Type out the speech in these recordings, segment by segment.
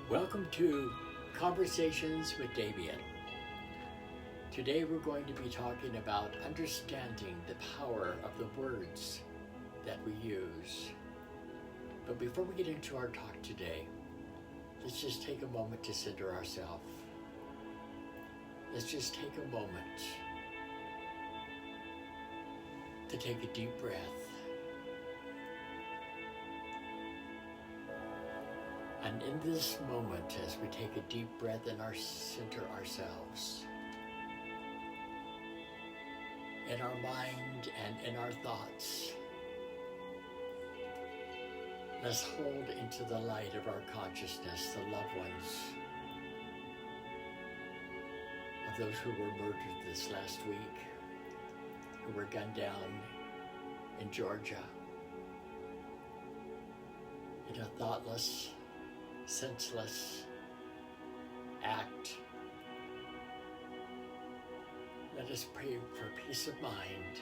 Welcome to Conversations with Damien. Today we're going to be talking about understanding the power of the words that we use. But before we get into our talk today, let's just take a moment to center ourselves. Let's just take a moment to take a deep breath. And in this moment, as we take a deep breath and center ourselves, in our mind and in our thoughts, let's hold into the light of our consciousness the loved ones of those who were murdered this last week, who were gunned down in Georgia in a thoughtless, senseless act. Let us pray for peace of mind.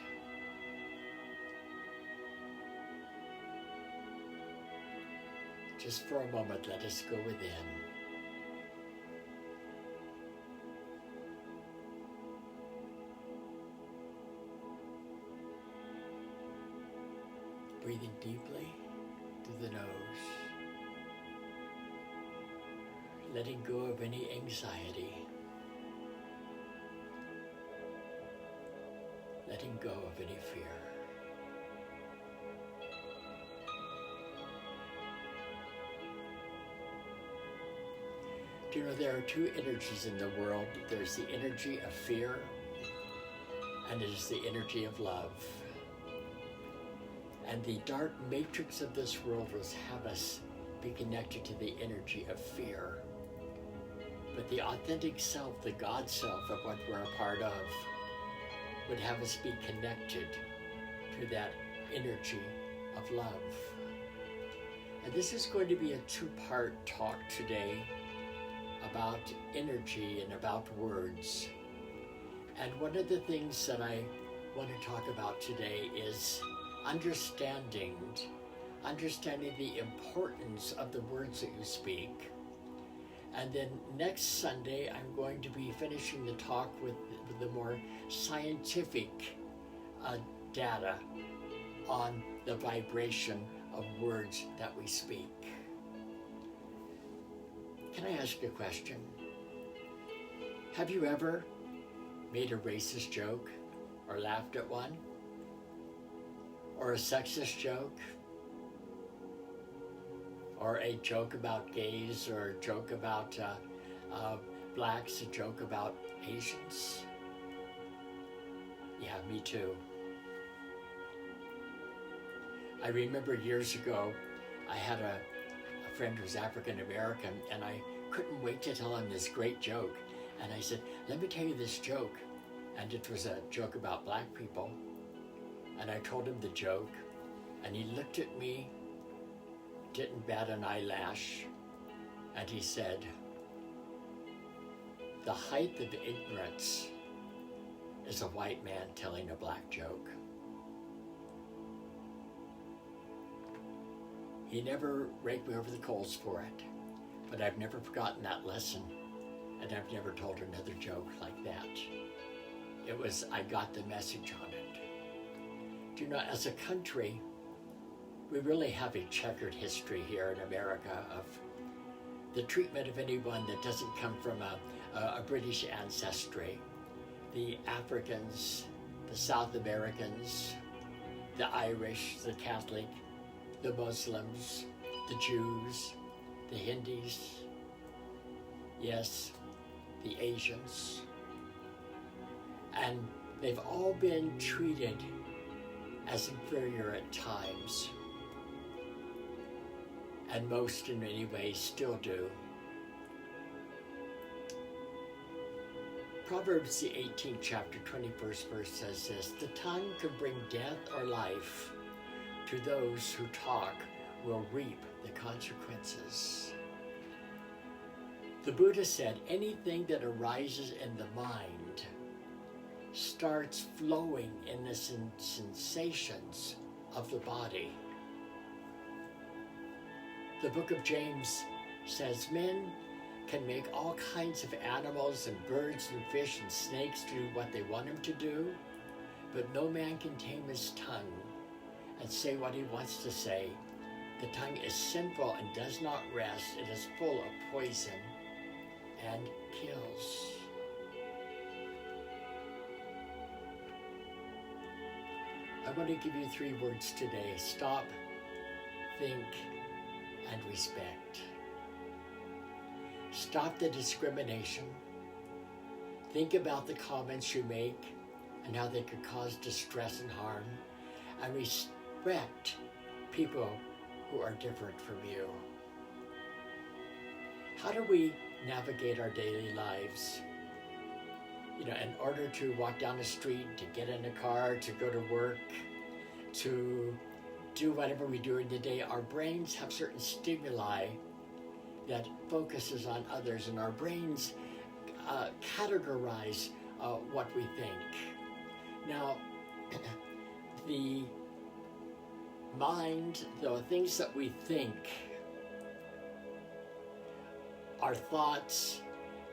Just for a moment, let us go within. Breathing deeply through the nose. Letting go of any anxiety. Letting go of any fear. Do you know there are two energies in the world? There's the energy of fear, and it is the energy of love. And the dark matrix of this world will have us be connected to the energy of fear. But the authentic self, the God self of what we're a part of, would have us be connected to that energy of love. And this is going to be a two-part talk today about energy and about words. And one of the things that I want to talk about today is understanding the importance of the words that you speak. And then next Sunday, I'm going to be finishing the talk with the more scientific data on the vibration of words that we speak. Can I ask a question? Have you ever made a racist joke or laughed at one? Or a sexist joke? Or a joke about gays, or a joke about blacks, a joke about Asians? Yeah, me too. I remember years ago, I had a friend who was African American, and I couldn't wait to tell him this great joke. And I said, let me tell you this joke. And it was a joke about black people. And I told him the joke, and he looked at me, didn't bat an eyelash, and he said, the height of ignorance is a white man telling a black joke. He never raked me over the coals for it, but I've never forgotten that lesson, and I've never told another joke like that. I got the message on it. Do you know, as a country, we really have a checkered history here in America of the treatment of anyone that doesn't come from a British ancestry. The Africans, the South Americans, the Irish, the Catholic, the Muslims, the Jews, the Hindus, yes, the Asians. And they've all been treated as inferior at times. And most in many ways still do. Proverbs, the 18th chapter, 21st verse says this, the tongue can bring death or life. To those who talk will reap the consequences. The Buddha said, anything that arises in the mind starts flowing in the sensations of the body. The book of James says men can make all kinds of animals and birds and fish and snakes do what they want them to do, but no man can tame his tongue and say what he wants to say. The tongue is sinful and does not rest. It is full of poison and kills. I want to give you 3 words today: stop, think, and respect. Stop the discrimination. Think about the comments you make and how they could cause distress and harm. And respect people who are different from you. How do we navigate our daily lives? In order to walk down the street, to get in a car, to go to work, to do whatever we do in the day, our brains have certain stimuli that focuses on others, and our brains categorize what we think. Now, the mind, the things that we think, our thoughts,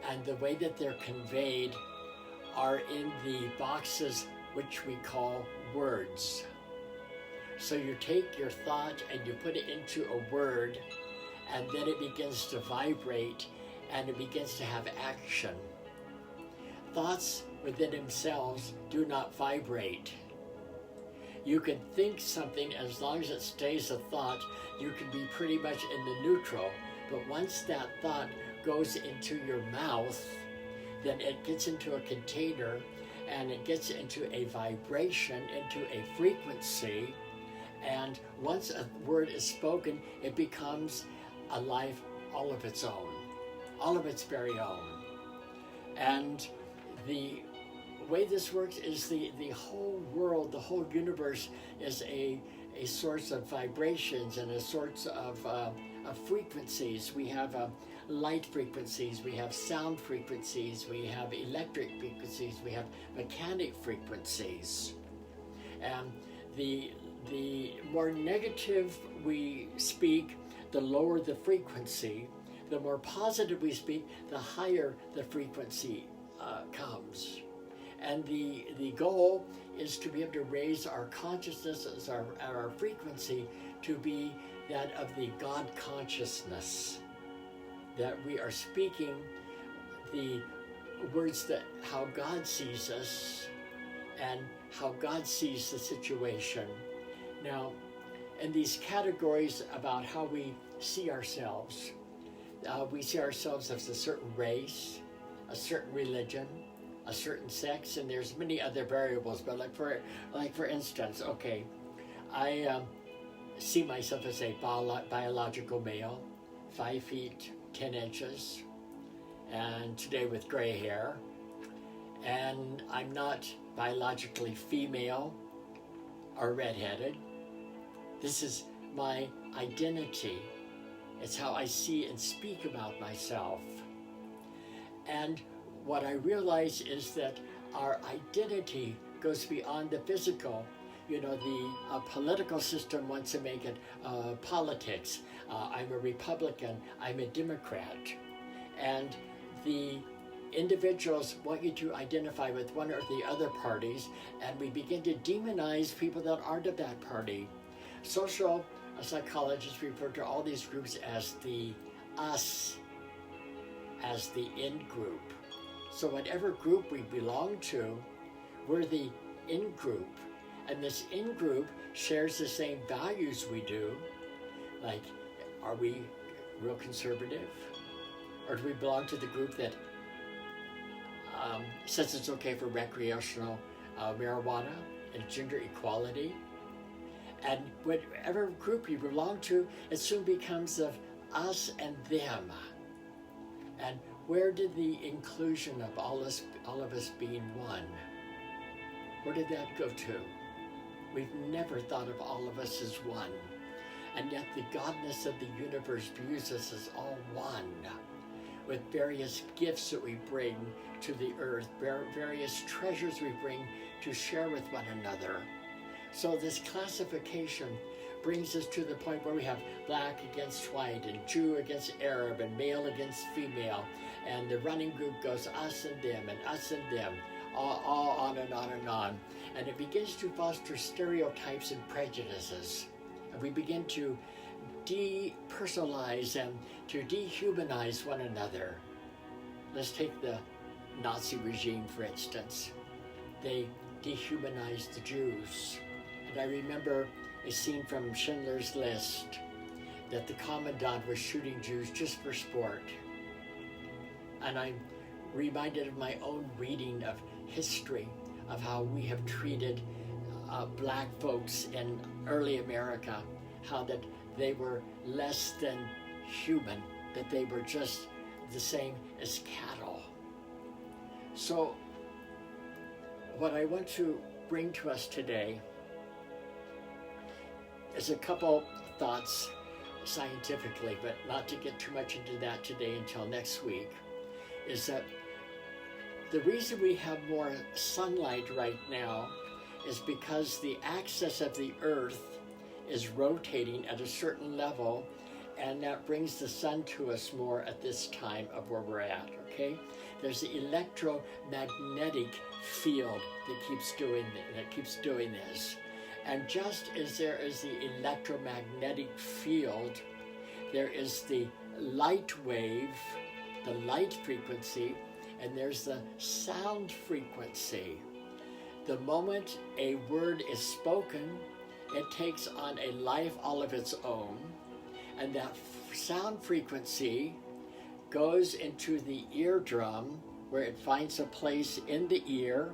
and the way that they're conveyed are in the boxes which we call words. So you take your thought and you put it into a word, and then it begins to vibrate and it begins to have action. Thoughts within themselves do not vibrate. You can think something, as long as it stays a thought, you can be pretty much in the neutral. But once that thought goes into your mouth, then it gets into a container and it gets into a vibration, into a frequency. And once a word is spoken, it becomes a life all of its own, all of its very own. And the way this works is the whole world, the whole universe is a source of vibrations and a source of frequencies. We have light frequencies, we have sound frequencies, we have electric frequencies, we have mechanic frequencies. And the more negative we speak, the lower the frequency. The more positive we speak, the higher the frequency comes. And the goal is to be able to raise our consciousness, as our frequency, to be that of the God consciousness, that we are speaking the words that how God sees us and how God sees the situation. Now, in these categories about how we see ourselves, we see ourselves as a certain race, a certain religion, a certain sex, and there's many other variables. But like for instance, okay, I see myself as a biological male, 5 feet 10 inches, and today with gray hair. And I'm not biologically female or redheaded. This is my identity. It's how I see and speak about myself. And what I realize is that our identity goes beyond the physical. The political system wants to make it politics. I'm a Republican, I'm a Democrat. And the individuals want you to identify with one or the other parties, and we begin to demonize people that aren't of that party. Social psychologists refer to all these groups as the us, as the in group. So whatever group we belong to, we're the in group. And this in group shares the same values we do. Like, are we real conservative? Or do we belong to the group that says it's okay for recreational marijuana and gender equality? And whatever group you belong to, it soon becomes of us and them. And where did the inclusion of all of us being one, where did that go to? We've never thought of all of us as one. And yet the godness of the universe views us as all one, with various gifts that we bring to the earth, various treasures we bring to share with one another. So this classification brings us to the point where we have black against white and Jew against Arab and male against female. And the running group goes us and them and us and them, all on and on and on. And it begins to foster stereotypes and prejudices. And we begin to depersonalize and to dehumanize one another. Let's take the Nazi regime, for instance. They dehumanized the Jews. And I remember a scene from Schindler's List that the commandant was shooting Jews just for sport. And I'm reminded of my own reading of history, of how we have treated black folks in early America, how that they were less than human, that they were just the same as cattle. So what I want to bring to us today is a couple thoughts scientifically, but not to get too much into that today until next week, is that the reason we have more sunlight right now is because the axis of the Earth is rotating at a certain level, and that brings the sun to us more at this time of where we're at, okay? There's the electromagnetic field that keeps doing this. And just as there is the electromagnetic field, there is the light wave, the light frequency, and there's the sound frequency. The moment a word is spoken, it takes on a life all of its own, and that sound frequency goes into the eardrum, where it finds a place in the ear,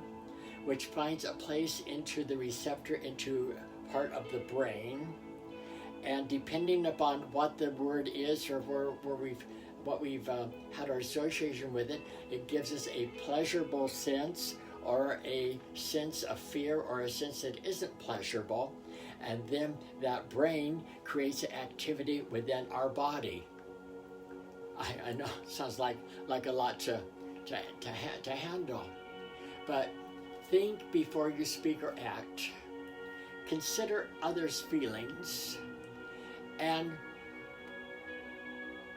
which finds a place into the receptor, into part of the brain. And depending upon what the word is, or what we've had our association with it, it gives us a pleasurable sense, or a sense of fear, or a sense that isn't pleasurable. And then that brain creates an activity within our body. I know it sounds like a lot to handle, but think before you speak or act. Consider others' feelings, and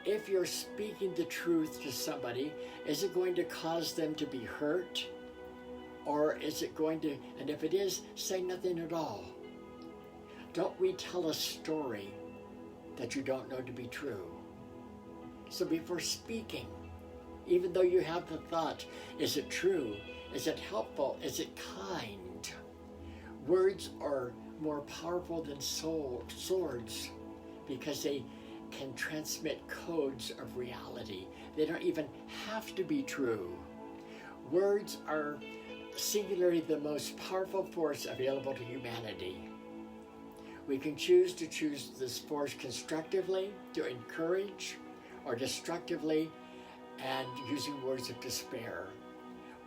if you're speaking the truth to somebody, is it going to cause them to be hurt? Or is it going to, and if it is, say nothing at all. Don't retell a story that you don't know to be true. So before speaking, even though you have the thought, is it true? Is it helpful? Is it kind? Words are more powerful than swords because they can transmit codes of reality. They don't even have to be true. Words are singularly the most powerful force available to humanity. We can choose this force constructively, to encourage, or destructively, and using words of despair.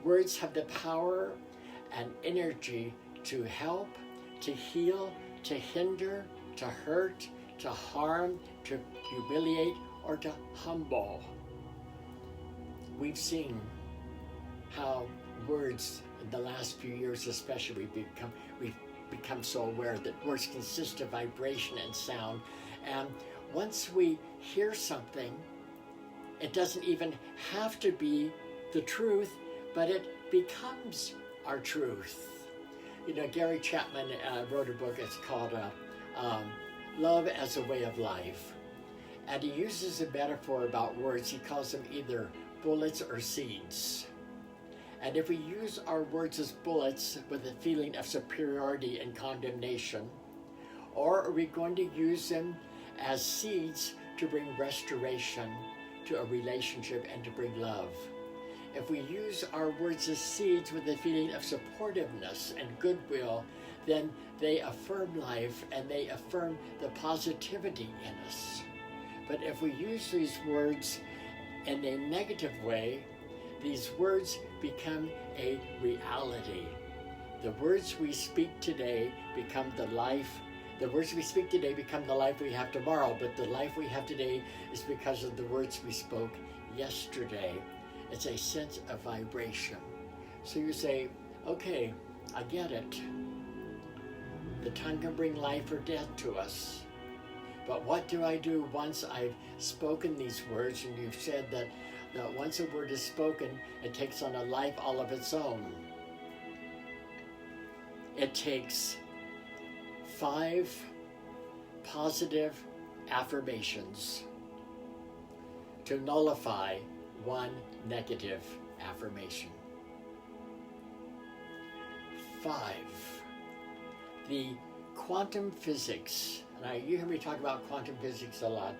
Words have the power and energy to help, to heal, to hinder, to hurt, to harm, to humiliate, or to humble. We've seen how words in the last few years especially, we've become so aware that words consist of vibration and sound. And once we hear something, it doesn't even have to be the truth, but it becomes our truth. You know, Gary Chapman wrote a book, it's called Love as a Way of Life. And he uses a metaphor about words. He calls them either bullets or seeds. And if we use our words as bullets with a feeling of superiority and condemnation, or are we going to use them as seeds to bring restoration to a relationship and to bring love? If we use our words as seeds with a feeling of supportiveness and goodwill, then they affirm life and they affirm the positivity in us. But if we use these words in a negative way, these words become a reality. The words we speak today become the life. The words we speak today become the life we have tomorrow, but the life we have today is because of the words we spoke yesterday. It's a sense of vibration. So you say, okay, I get it. The tongue can bring life or death to us. But what do I do once I've spoken these words, and you've said that once a word is spoken, it takes on a life all of its own. It takes 5 positive affirmations to nullify 1 negative affirmation. 5. The quantum physics, and you hear me talk about quantum physics a lot,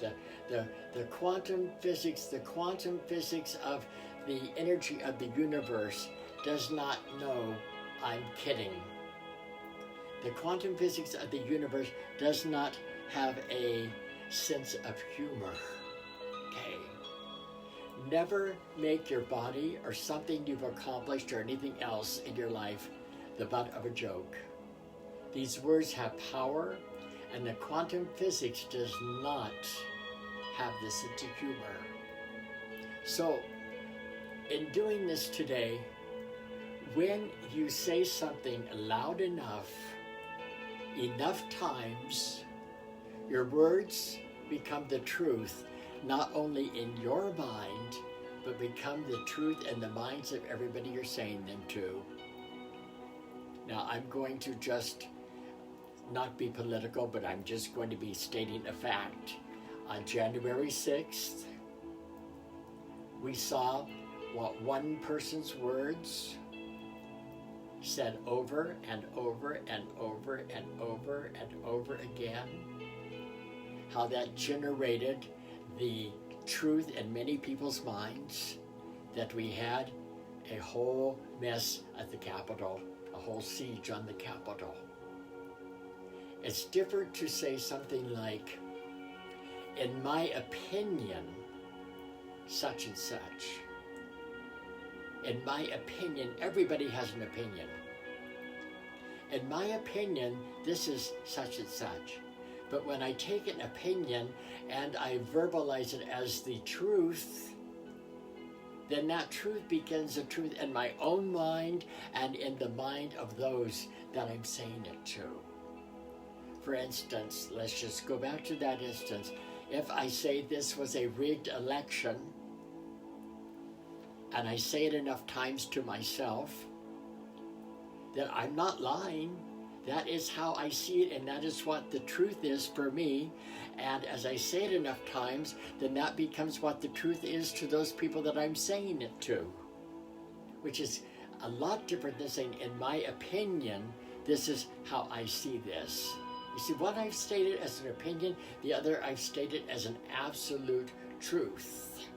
the quantum physics of the energy of the universe does not know I'm kidding. The quantum physics of the universe does not have a sense of humor. Okay? Never make your body or something you've accomplished or anything else in your life the butt of a joke. These words have power, and the quantum physics does not have this sense of humor. So, in doing this today, when you say something loud enough times, your words become the truth, not only in your mind, but become the truth in the minds of everybody you're saying them to. Now, I'm going to just not be political, but I'm just going to be stating a fact. On January 6th, we saw what one person's words said over and over and over and over and over again, how that generated the truth in many people's minds that we had a whole mess at the Capitol, a whole siege on the Capitol. It's different to say something like, in my opinion, such and such. In my opinion, everybody has an opinion. In my opinion, this is such and such. But when I take an opinion and I verbalize it as the truth, then that truth becomes a truth in my own mind and in the mind of those that I'm saying it to. For instance, let's just go back to that instance. If I say this was a rigged election, and I say it enough times to myself, then I'm not lying. That is how I see it, and that is what the truth is for me. And as I say it enough times, then that becomes what the truth is to those people that I'm saying it to, which is a lot different than saying, in my opinion, this is how I see this. You see, one I've stated as an opinion, the other I've stated as an absolute truth.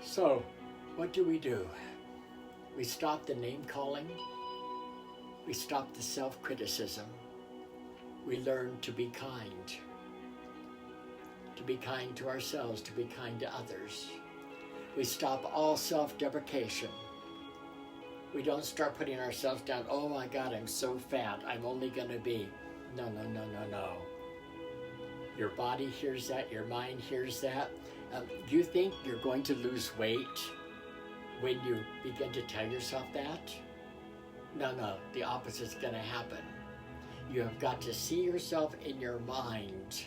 So, what do? We stop the name-calling. We stop the self-criticism. We learn to be kind. To be kind to ourselves, to be kind to others. We stop all self-deprecation. We don't start putting ourselves down. Oh my God, I'm so fat. I'm only going to be. No. Your body hears that. Your mind hears that. You think you're going to lose weight when you begin to tell yourself that? No, the opposite's going to happen. You have got to see yourself in your mind,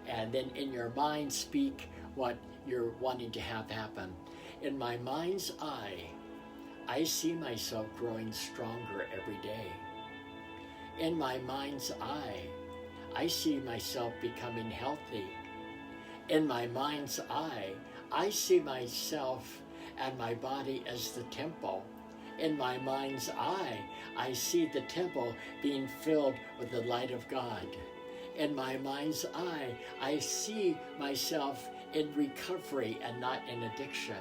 and then in your mind speak what you're wanting to have happen. In my mind's eye, I see myself growing stronger every day. In my mind's eye, I see myself becoming healthy. In my mind's eye, I see myself and my body as the temple. In my mind's eye, I see the temple being filled with the light of God. In my mind's eye, I see myself in recovery and not in addiction.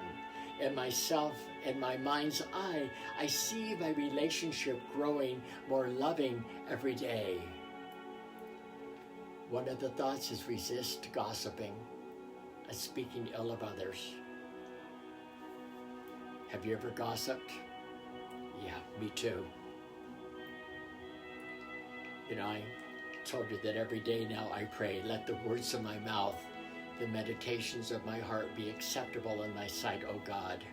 In my mind's eye, I see my relationship growing more loving every day. One of the thoughts is resist gossiping and speaking ill of others. Have you ever gossiped? Yeah, me too. You know, I told you that every day now I pray, let the words of my mouth, the meditations of my heart be acceptable in thy sight, O God.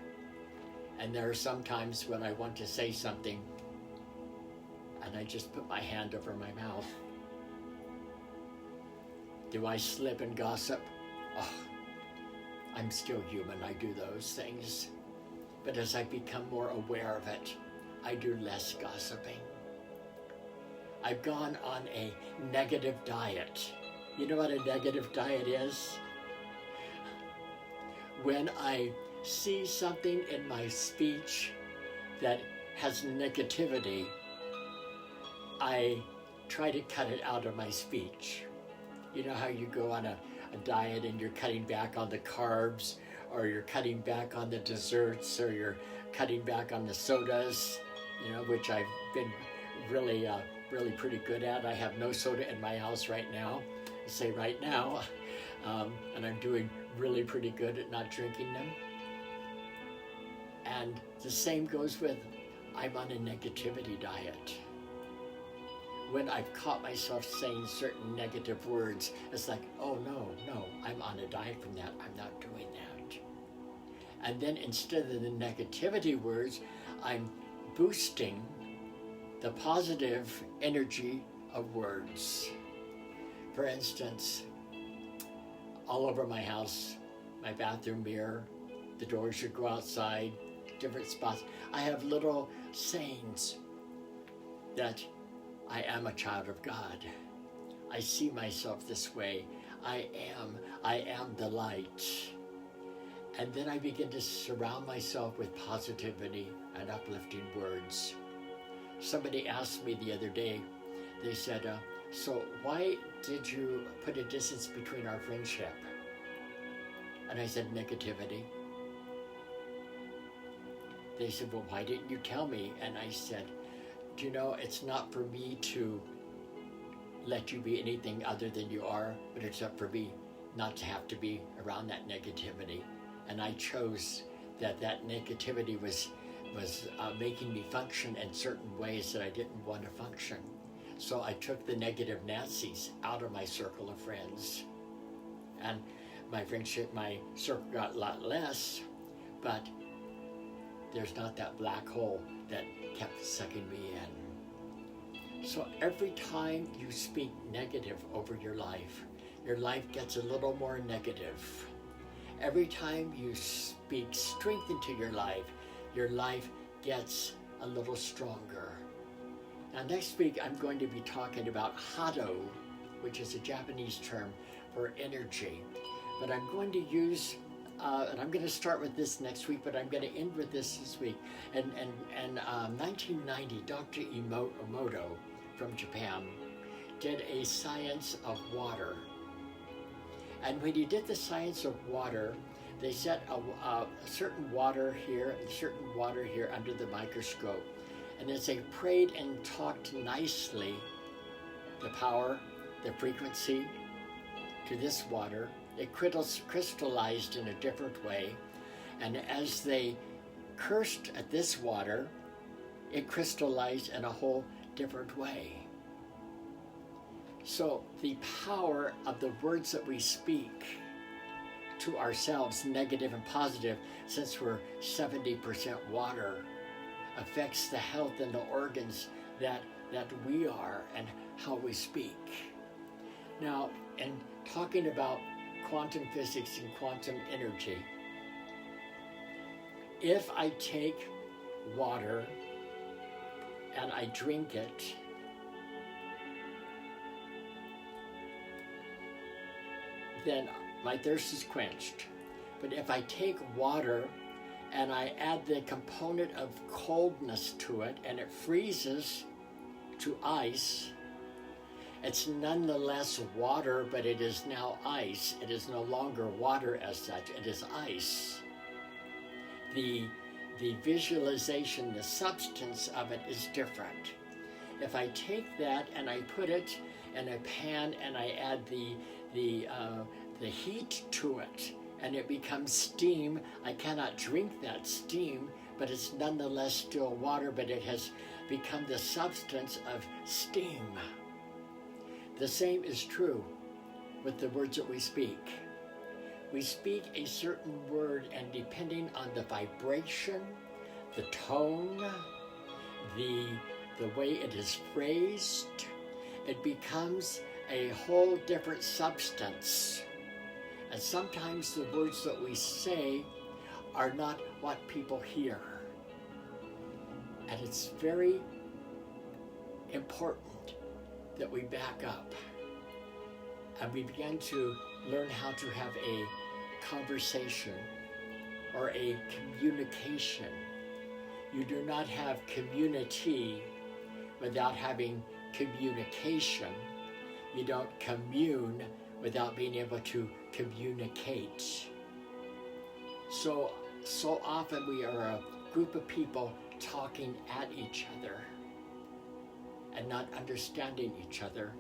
And there are some times when I want to say something and I just put my hand over my mouth. Do I slip and gossip? Oh, I'm still human. I do those things. But as I become more aware of it, I do less gossiping. I've gone on a negative diet. You know what a negative diet is? When I see something in my speech that has negativity, I try to cut it out of my speech. You know how you go on a diet and you're cutting back on the carbs, or you're cutting back on the desserts, or you're cutting back on the sodas, which I've been really pretty good at. I have no soda in my house right now. I say right now, and I'm doing really pretty good at not drinking them. And the same goes with, I'm on a negativity diet. When I've caught myself saying certain negative words, it's like, oh no, I'm on a diet from that. I'm not doing that. And then instead of the negativity words, I'm boosting the positive energy of words. For instance, all over my house, my bathroom mirror, the doors should go outside, different spots, I have little sayings that I am a child of God. I see myself this way. I am the light. And then I begin to surround myself with positivity and uplifting words. Somebody asked me the other day, they said, so why did you put a distance between our friendship? And I said, negativity. They said, well, why didn't you tell me? And I said, do you know, it's not for me to let you be anything other than you are, but it's up for me not to have to be around that negativity. And I chose that negativity was making me function in certain ways that I didn't want to function. So I took the negative Nazis out of my circle of friends. And my circle got a lot less, but there's not that black hole that kept sucking me in. So every time you speak negative over your life gets a little more negative. Every time you speak strength into your life gets a little stronger. Now next week I'm going to be talking about Hado, which is a Japanese term for energy. But I'm going to use, and I'm going to start with this next week, but I'm going to end with this week. In 1990, Dr. Emoto from Japan did a science of water. And when he did the science of water, they set a certain water here and certain water here under the microscope. And as they prayed and talked nicely, the power, the frequency to this water, it crystallized in a different way. And as they cursed at this water, it crystallized in a whole different way. So the power of the words that we speak to ourselves, negative and positive, since we're 70% water, affects the health and the organs that we are and how we speak. Now, in talking about quantum physics and quantum energy, if I take water and I drink it, then my thirst is quenched. But if I take water and I add the component of coldness to it and it freezes to ice, it's nonetheless water, but it is now ice. It is no longer water as such, it is ice. The visualization, the substance of it is different. If I take that and I put it in a pan and I add the heat to it and it becomes steam, I cannot drink that steam, but it's nonetheless still water, but it has become the substance of steam. The same is true with the words that we speak. We speak a certain word, and depending on the vibration, the tone, the the way it is phrased, it becomes a whole different substance. And sometimes the words that we say are not what people hear. And it's very important that we back up and we begin to learn how to have a conversation or a communication. You do not have community without having communication. You don't commune without being able to communicate. So often we are a group of people talking at each other and not understanding each other,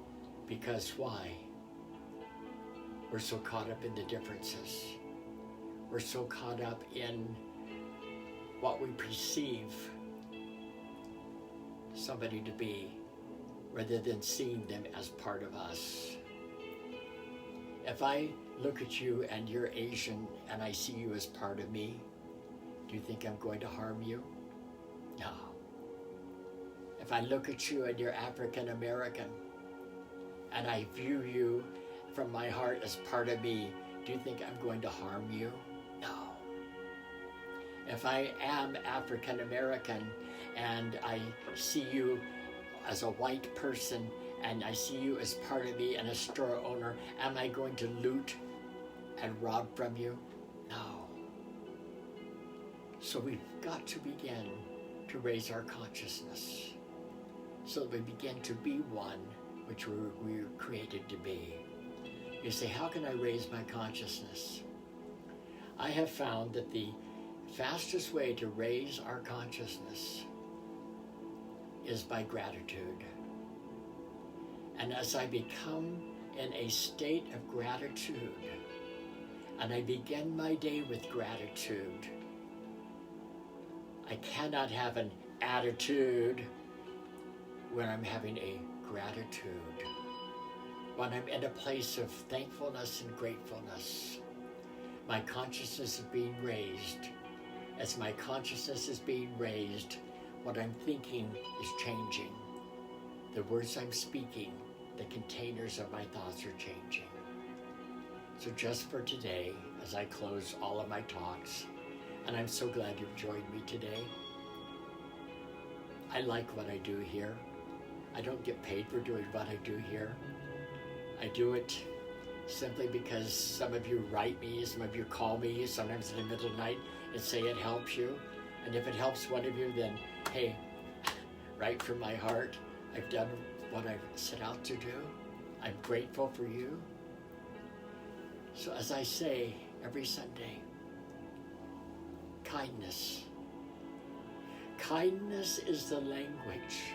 because why? We're so caught up in the differences. We're so caught up in what we perceive somebody to be, rather than seeing them as part of us. If I look at you and you're Asian and I see you as part of me, do you think I'm going to harm you? No. If I look at you and you're African American and I view you from my heart as part of me, do you think I'm going to harm you? No. If I am African American and I see you as a white person and I see you as part of me and a store owner, am I going to loot and rob from you? No. So we've got to begin to raise our consciousness so that we begin to be one, which we were created to be. You say, how can I raise my consciousness? I have found that the fastest way to raise our consciousness is by gratitude. And as I become in a state of gratitude, and I begin my day with gratitude, I cannot have an attitude when I'm having a gratitude. When I'm in a place of thankfulness and gratefulness, my consciousness is being raised. As my consciousness is being raised, what I'm thinking is changing. The words I'm speaking, the containers of my thoughts are changing. So just for today, as I close all of my talks, and I'm so glad you've joined me today. I like what I do here. I don't get paid for doing what I do here. I do it simply because some of you write me, some of you call me, sometimes in the middle of the night, and say it helps you. And if it helps one of you, then hey, right from my heart, I've done what I've set out to do. I'm grateful for you. So as I say every Sunday, kindness. Kindness is the language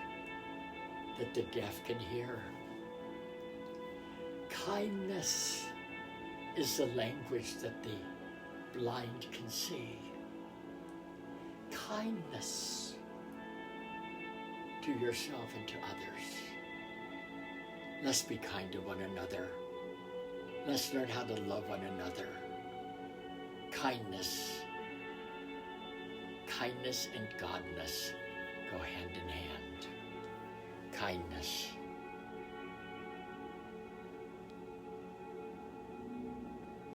that the deaf can hear. Kindness is the language that the blind can see. Kindness to yourself and to others. Let's be kind to one another. Let's learn how to love one another. Kindness and godness go hand in hand. Kindness.